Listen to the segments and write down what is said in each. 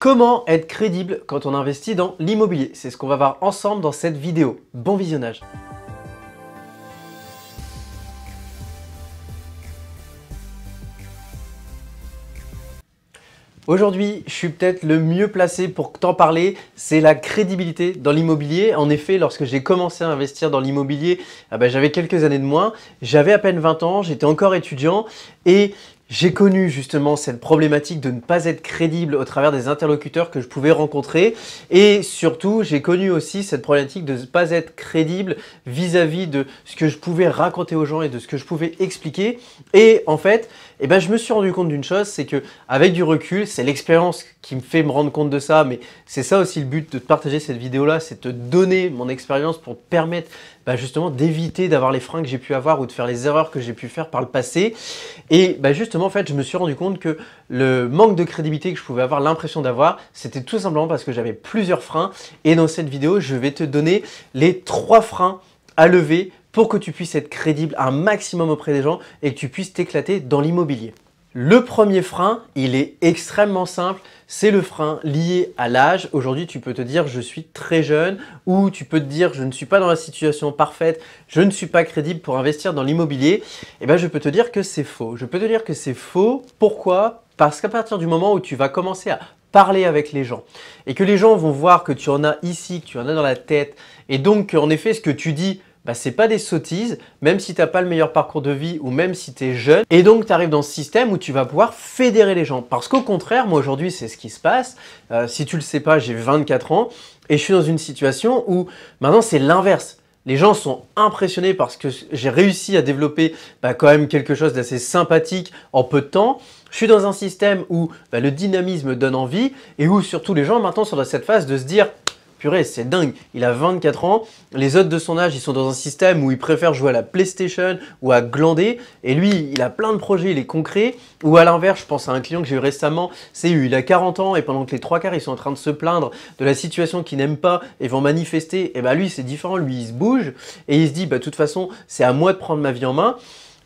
Comment être crédible quand on investit dans l'immobilier? C'est ce qu'on va voir ensemble dans cette vidéo. Bon visionnage! Aujourd'hui, je suis peut-être le mieux placé pour t'en parler, c'est la crédibilité dans l'immobilier. En effet, lorsque j'ai commencé à investir dans l'immobilier, j'avais quelques années de moins, j'avais à peine 20 ans, j'étais encore étudiant et j'ai connu justement cette problématique de ne pas être crédible au travers des interlocuteurs que je pouvais rencontrer et surtout j'ai connu aussi cette problématique de ne pas être crédible vis-à-vis de ce que je pouvais raconter aux gens et de ce que je pouvais expliquer. Et en fait, je me suis rendu compte d'une chose, c'est que avec du recul, c'est l'expérience qui me fait me rendre compte de ça, mais c'est ça aussi le but de partager cette vidéo-là, c'est te donner mon expérience pour te permettre justement d'éviter d'avoir les freins que j'ai pu avoir ou de faire les erreurs que j'ai pu faire par le passé. Et justement, en fait, je me suis rendu compte que le manque de crédibilité que je pouvais avoir l'impression d'avoir, c'était tout simplement parce que j'avais plusieurs freins. Et dans cette vidéo, je vais te donner les 3 freins à lever pour que tu puisses être crédible un maximum auprès des gens et que tu puisses t'éclater dans l'immobilier. Le premier frein, il est extrêmement simple, c'est le frein lié à l'âge. Aujourd'hui, tu peux te dire je suis très jeune ou tu peux te dire je ne suis pas dans la situation parfaite, je ne suis pas crédible pour investir dans l'immobilier. Je peux te dire que c'est faux. Je peux te dire que c'est faux. Pourquoi? Parce qu'à partir du moment où tu vas commencer à parler avec les gens et que les gens vont voir que tu en as ici, que tu en as dans la tête et donc en effet ce que tu dis, c'est pas des sottises, même si tu n'as pas le meilleur parcours de vie ou même si tu es jeune. Et donc, tu arrives dans ce système où tu vas pouvoir fédérer les gens. Parce qu'au contraire, moi aujourd'hui, c'est ce qui se passe. Si tu le sais pas, j'ai 24 ans et je suis dans une situation où maintenant, c'est l'inverse. Les gens sont impressionnés parce que j'ai réussi à développer quand même quelque chose d'assez sympathique en peu de temps. Je suis dans un système où le dynamisme donne envie et où surtout les gens maintenant sont dans cette phase de se dire purée, c'est dingue, il a 24 ans, les autres de son âge, ils sont dans un système où ils préfèrent jouer à la PlayStation ou à glander et lui, il a plein de projets, il est concret. Ou à l'inverse, je pense à un client que j'ai eu récemment, il a 40 ans et pendant que les 3/4 ils sont en train de se plaindre de la situation qu'ils n'aiment pas et vont manifester, et lui c'est différent, lui il se bouge et il se dit de toute façon c'est à moi de prendre ma vie en main.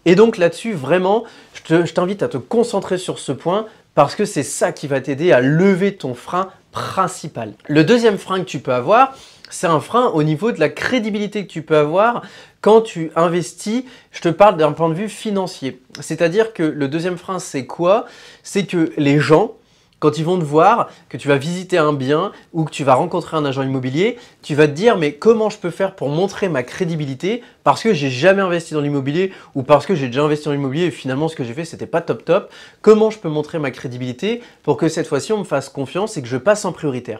Et donc là-dessus, vraiment, je t'invite à te concentrer sur ce point parce que c'est ça qui va t'aider à lever ton frein principal. Le deuxième frein que tu peux avoir, c'est un frein au niveau de la crédibilité que tu peux avoir quand tu investis. Je te parle d'un point de vue financier. C'est-à-dire que le deuxième frein, c'est quoi? C'est que les gens, quand ils vont te voir, que tu vas visiter un bien ou que tu vas rencontrer un agent immobilier, tu vas te dire mais comment je peux faire pour montrer ma crédibilité parce que j'ai jamais investi dans l'immobilier ou parce que j'ai déjà investi dans l'immobilier et finalement ce que j'ai fait c'était pas top top. Comment je peux montrer ma crédibilité pour que cette fois-ci on me fasse confiance et que je passe en prioritaire?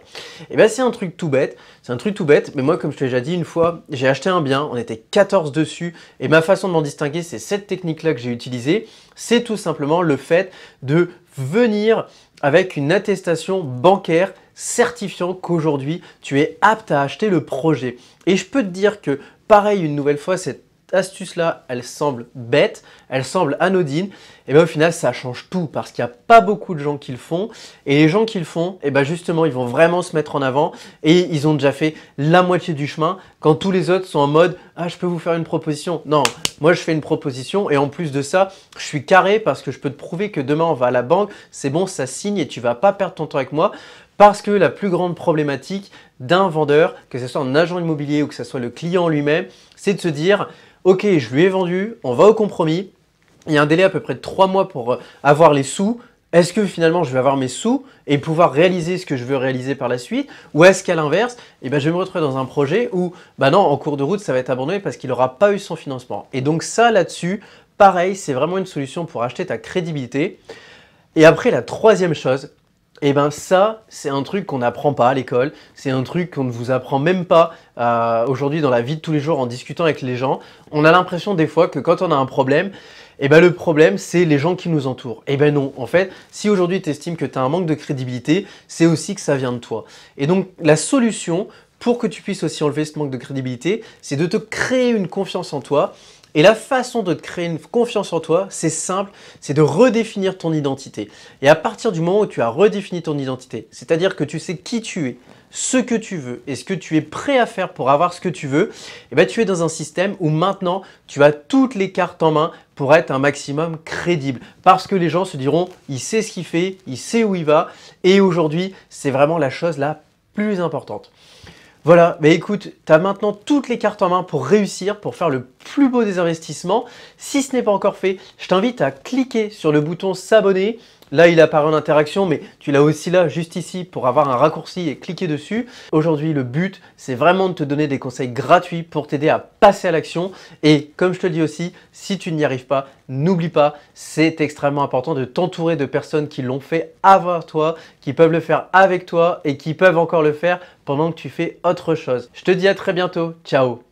C'est un truc tout bête, mais moi comme je t'ai déjà dit une fois, j'ai acheté un bien, on était 14 dessus et ma façon de m'en distinguer c'est cette technique-là que j'ai utilisée, c'est tout simplement le fait de venir avec une attestation bancaire certifiant qu'aujourd'hui, tu es apte à acheter le projet. Et je peux te dire que, pareil, une nouvelle fois, cette astuce-là, elle semble bête, elle semble anodine, et au final, ça change tout parce qu'il n'y a pas beaucoup de gens qui le font. Et les gens qui le font, justement, ils vont vraiment se mettre en avant et ils ont déjà fait la moitié du chemin quand tous les autres sont en mode « Ah, je peux vous faire une proposition ». Non, moi, je fais une proposition et en plus de ça, je suis carré parce que je peux te prouver que demain, on va à la banque, c'est bon, ça signe et tu ne vas pas perdre ton temps avec moi. Parce que la plus grande problématique d'un vendeur, que ce soit un agent immobilier ou que ce soit le client lui-même, c'est de se dire « Ok, je lui ai vendu, on va au compromis. Il y a un délai à peu près de 3 mois pour avoir les sous. Est-ce que finalement je vais avoir mes sous et pouvoir réaliser ce que je veux réaliser par la suite? Ou est-ce qu'à l'inverse, je vais me retrouver dans un projet où non, en cours de route, ça va être abandonné parce qu'il n'aura pas eu son financement. Et donc ça là-dessus, pareil, c'est vraiment une solution pour acheter ta crédibilité. Et après, la troisième chose, ça, c'est un truc qu'on n'apprend pas à l'école, c'est un truc qu'on ne vous apprend même pas aujourd'hui dans la vie de tous les jours en discutant avec les gens. On a l'impression des fois que quand on a un problème, le problème, c'est les gens qui nous entourent. Non, en fait, si aujourd'hui tu estimes que tu as un manque de crédibilité, c'est aussi que ça vient de toi. Et donc, la solution pour que tu puisses aussi enlever ce manque de crédibilité, c'est de te créer une confiance en toi Et la façon de te créer une confiance en toi, c'est simple, c'est de redéfinir ton identité. Et à partir du moment où tu as redéfini ton identité, c'est-à-dire que tu sais qui tu es, ce que tu veux et ce que tu es prêt à faire pour avoir ce que tu veux, eh ben, tu es dans un système où maintenant tu as toutes les cartes en main pour être un maximum crédible. Parce que les gens se diront, il sait ce qu'il fait, il sait où il va. Et aujourd'hui, c'est vraiment la chose la plus importante. Voilà, mais écoute, tu as maintenant toutes les cartes en main pour réussir, pour faire le plus beau des investissements. Si ce n'est pas encore fait, je t'invite à cliquer sur le bouton s'abonner. Là, il apparaît en interaction, mais tu l'as aussi là, juste ici, pour avoir un raccourci et cliquer dessus. Aujourd'hui, le but, c'est vraiment de te donner des conseils gratuits pour t'aider à passer à l'action. Et comme je te le dis aussi, si tu n'y arrives pas, n'oublie pas, c'est extrêmement important de t'entourer de personnes qui l'ont fait avant toi, qui peuvent le faire avec toi et qui peuvent encore le faire pendant que tu fais autre chose. Je te dis à très bientôt. Ciao!